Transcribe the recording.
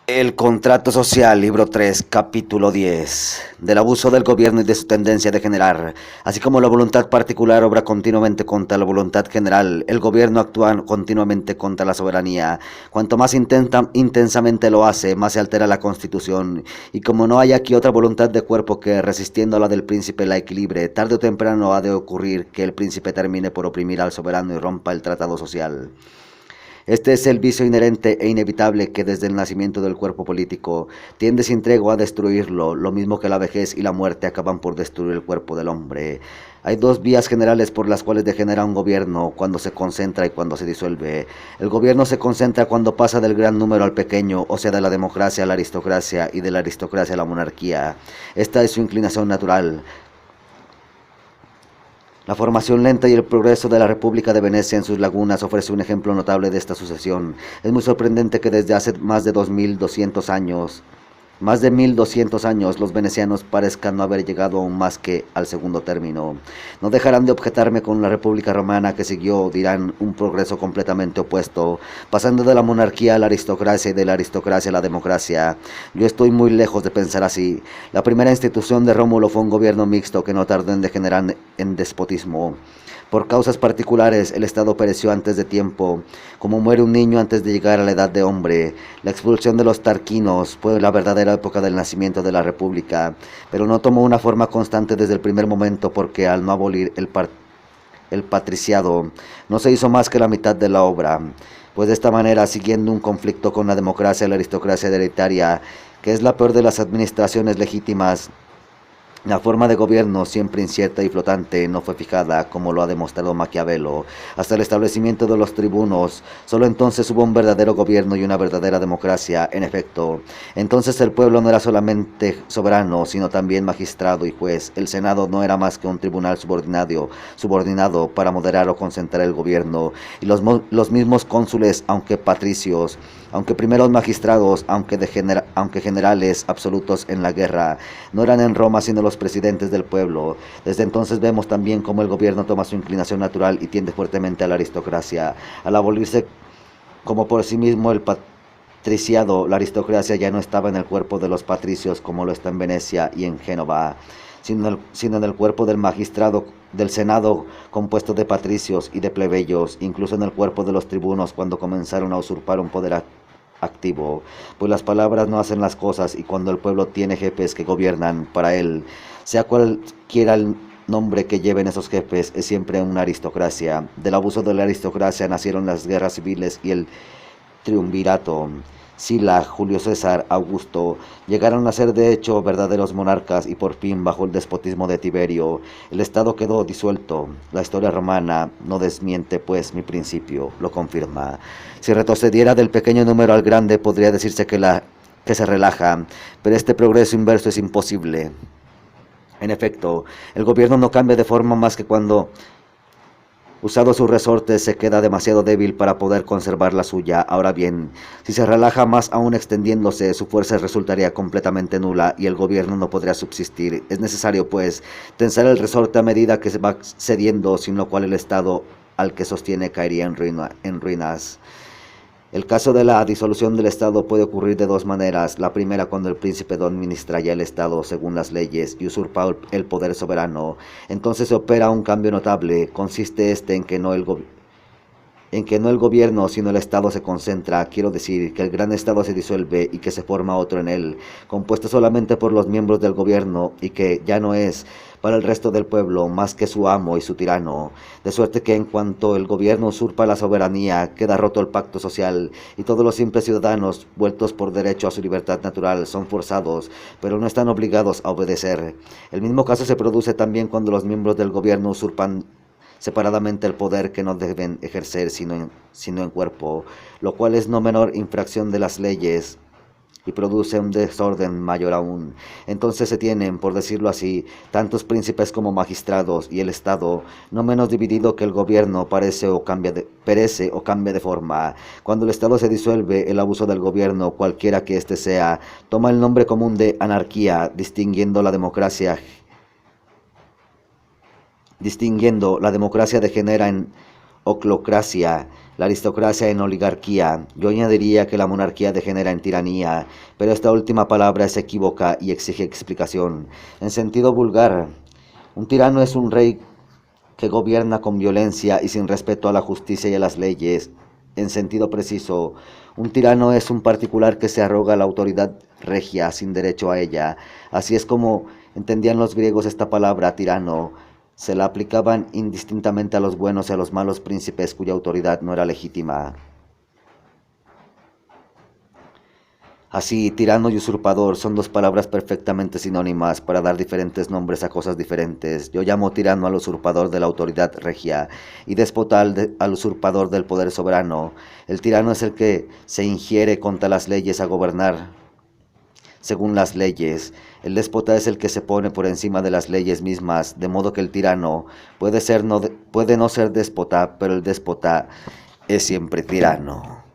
El contrato social, libro 3, capítulo 10. Del abuso del gobierno y de su tendencia de generar. Así como la voluntad particular obra continuamente contra la voluntad general, el gobierno actúa continuamente contra la soberanía. Cuanto más intensamente lo hace, más se altera la constitución. Y como no hay aquí otra voluntad de cuerpo que, resistiendo a la del príncipe, la equilibre, tarde o temprano ha de ocurrir que el príncipe termine por oprimir al soberano y rompa el tratado social. Este es el vicio inherente e inevitable que desde el nacimiento del cuerpo político tiende sin tregua a destruirlo, lo mismo que la vejez y la muerte acaban por destruir el cuerpo del hombre. Hay dos vías generales por las cuales degenera un gobierno, cuando se concentra y cuando se disuelve. El gobierno se concentra cuando pasa del gran número al pequeño, o sea, de la democracia a la aristocracia y de la aristocracia a la monarquía. Esta es su inclinación natural. La formación lenta y el progreso de la República de Venecia en sus lagunas ofrece un ejemplo notable de esta sucesión. Es muy sorprendente que desde hace más de 1200 años, los venecianos parezcan no haber llegado aún más que al segundo término. No dejarán de objetarme con la República Romana que siguió, dirán, un progreso completamente opuesto, pasando de la monarquía a la aristocracia y de la aristocracia a la democracia. Yo estoy muy lejos de pensar así. La primera institución de Rómulo fue un gobierno mixto que no tardó en degenerar en despotismo. Por causas particulares, el Estado pereció antes de tiempo, como muere un niño antes de llegar a la edad de hombre. La expulsión de los tarquinos fue la verdadera época del nacimiento de la República, pero no tomó una forma constante desde el primer momento porque al no abolir el patriciado, no se hizo más que la mitad de la obra. Pues de esta manera, siguiendo un conflicto con la democracia y la aristocracia hereditaria, que es la peor de las administraciones legítimas, la forma de gobierno, siempre incierta y flotante, no fue fijada, como lo ha demostrado Maquiavelo, hasta el establecimiento de los tribunos. Solo entonces hubo un verdadero gobierno y una verdadera democracia. En efecto, entonces el pueblo no era solamente soberano, sino también magistrado y juez. El Senado no era más que un tribunal subordinado para moderar o concentrar el gobierno. Y los mismos cónsules, aunque patricios, aunque primeros magistrados, aunque generales absolutos en la guerra, no eran en Roma sino los presidentes del pueblo. Desde entonces vemos también cómo el gobierno toma su inclinación natural y tiende fuertemente a la aristocracia. Al abolirse como por sí mismo el patriciado, la aristocracia ya no estaba en el cuerpo de los patricios como lo está en Venecia y en Génova, sino en el cuerpo del magistrado, del Senado compuesto de patricios y de plebeyos, incluso en el cuerpo de los tribunos cuando comenzaron a usurpar un poder activo, pues las palabras no hacen las cosas y cuando el pueblo tiene jefes que gobiernan para él, sea cualquiera el nombre que lleven esos jefes, es siempre una aristocracia. Del abuso de la aristocracia nacieron las guerras civiles y el triunvirato. Sila, Julio César, Augusto, llegaron a ser de hecho verdaderos monarcas y por fin bajo el despotismo de Tiberio, el Estado quedó disuelto. La historia romana no desmiente pues mi principio, lo confirma. Si retrocediera del pequeño número al grande podría decirse que se relaja, pero este progreso inverso es imposible. En efecto, el gobierno no cambia de forma más que cuando usado sus resortes se queda demasiado débil para poder conservar la suya. Ahora bien, si se relaja más aún extendiéndose, su fuerza resultaría completamente nula y el gobierno no podría subsistir. Es necesario, pues, tensar el resorte a medida que se va cediendo, sin lo cual el Estado al que sostiene caería en ruinas. El caso de la disolución del Estado puede ocurrir de dos maneras. La primera, cuando el príncipe no administra ya el Estado según las leyes y usurpa el poder soberano. Entonces se opera un cambio notable. Consiste este en que no el gobierno, sino el Estado se concentra. Quiero decir, que el gran Estado se disuelve y que se forma otro en él, compuesto solamente por los miembros del gobierno y que ya no es para el resto del pueblo más que su amo y su tirano, de suerte que en cuanto el gobierno usurpa la soberanía, queda roto el pacto social y todos los simples ciudadanos, vueltos por derecho a su libertad natural, son forzados, pero no están obligados a obedecer. El mismo caso se produce también cuando los miembros del gobierno usurpan separadamente el poder que no deben ejercer sino en cuerpo, lo cual es no menor infracción de las leyes y produce un desorden mayor aún. Entonces se tienen, por decirlo así, tantos príncipes como magistrados, y el Estado, no menos dividido que el gobierno, perece o cambia de forma. Cuando el Estado se disuelve, el abuso del gobierno, cualquiera que éste sea, toma el nombre común de anarquía, distinguiendo la democracia degenera en oclocracia la aristocracia en oligarquía. Yo añadiría que la monarquía degenera en tiranía, pero esta última palabra es equívoca y exige explicación. En sentido vulgar, un tirano es un rey que gobierna con violencia y sin respeto a la justicia y a las leyes. En sentido preciso, un tirano es un particular que se arroga la autoridad regia sin derecho a ella. Así es como entendían los griegos esta palabra tirano. Se la aplicaban indistintamente a los buenos y a los malos príncipes cuya autoridad no era legítima. Así, tirano y usurpador son dos palabras perfectamente sinónimas para dar diferentes nombres a cosas diferentes. Yo llamo tirano al usurpador de la autoridad regia y déspota al usurpador del poder soberano. El tirano es el que se ingiere contra las leyes a gobernar según las leyes. El déspota es el que se pone por encima de las leyes mismas, de modo que el tirano puede no ser déspota, pero el déspota es siempre tirano.